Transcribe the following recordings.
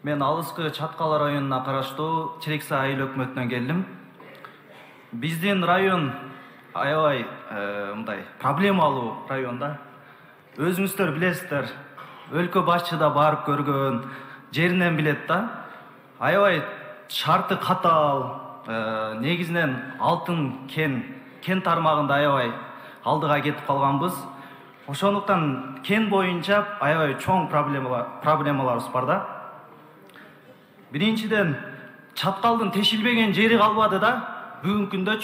Мен алыскы Чаткал районуна караштуу Черекса айыл өкмөтүнөн келдим. Биздин район аябай мындай проблемалуу район да. Өзүңүздөр билесиздер, өлкө башчы да барып көргөн, жеринен билет да. Аябай шарты катал, негизинен алтын кен тармагында аябай алдыга кетип калганбыз. Ошондуктан кен боюнча аябай чоң проблемаларыбыз бар да. Биринчиден, Чаткалдын тешилбеген жери калбады да, бүгүнкү күндө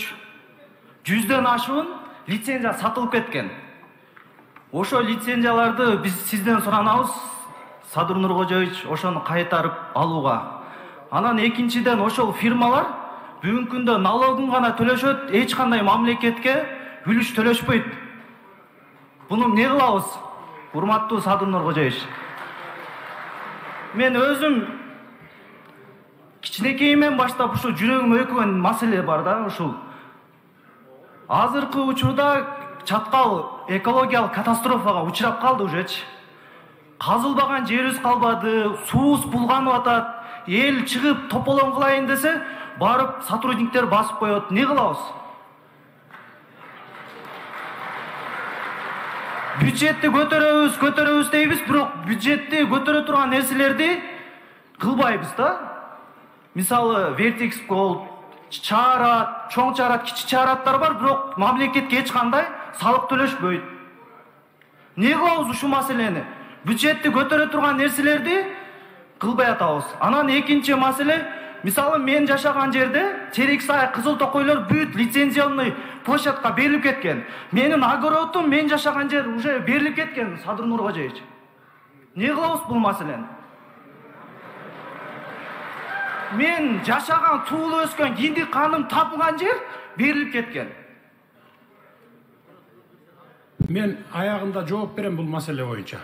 100дөн ашуун лицензия сатылып кеткен. Ошо лицензияларды биз сизден суранабыз, Садыр Нуркожоевич, ошону кайтарып алууга. Анан экинчиден, ошол фирмалар бүгүнкү күндө налогун гана төлөшөт, эч кандай мамлекетке үлүш төлөшпөйт. Буну эмне кылабыз, урматтуу Садыр Нуркожоевич? Мен өзүм кичинекейимен баштап ушу жүрөгүм өккөн маселе бар да, ушул. Азыркы учурда Чаткал экологиялык катастрофага учурап калды ужечи. Казылбаган жерибиз калбады, суубуз булганып атат. Эл чыгып тополоң кылайын десе, барып сотрудниктер басып коет. Не кылабыз? Бюджетти көтөрөбүз дейбиз, бирок бюджетти көтөрө турган нерселерди кылбайбыз да. Мисалы, Вертекс Голд, чаарат, чоң чаарат, кичи чаараттар бар, бирок мамлекетке эч кандай салык төлөшпөйт. Не кылабыз ушул маселени? Бюджетти көтөрө турган нерселерди кылбай атабыз. Анан экинчи маселе, мисалы мен жашаган жерде Черексай, Кызыл Токойлор бүт лицензионный площадка берилип кеткен. Менин огородум мен жашаган жер уже берилип кеткен, Садыр Нуркожоевич. Не кылабыз бул маселени? Мен жашаган, туулуп өскөн, киндик каным тапылган жер берилип кеткен. Мен аягында жооп берем бул маселе боюнча.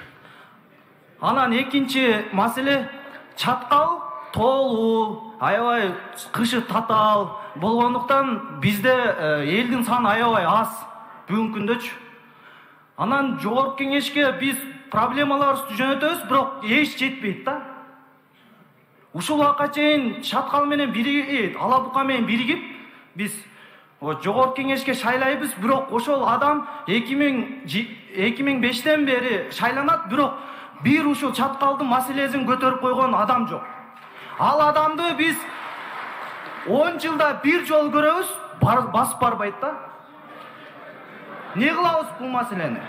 Анан экинчи маселе, Чаткал тоолуу, аябай кышы татаал болгондуктан бизде элдин саны аябай аз бүгүнкү күндөчү. Анан жогорку кеңешке биз проблемаларыбызды жөнөтөбүз, бирок эч жетпейт да. Ушул убакка чейин Чаткал менен Ала Бука менен биригип биз жогорку кеңешке шайлайбыз, бирок ошол адам 2005ден бери шайланат, бирок бир ушул Чаткалдын маселесин көтөрүп койгон адам жок. Ал адамды биз 10 жылда бир жол көрөбүз, басып барбайт да. Не кылабыз бул маселени?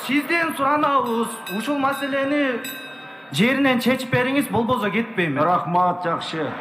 Сизден суранабыз, ушул маселени жеринен чечип бериңиз, болбосо кетпейм. Рахмат, жакшы.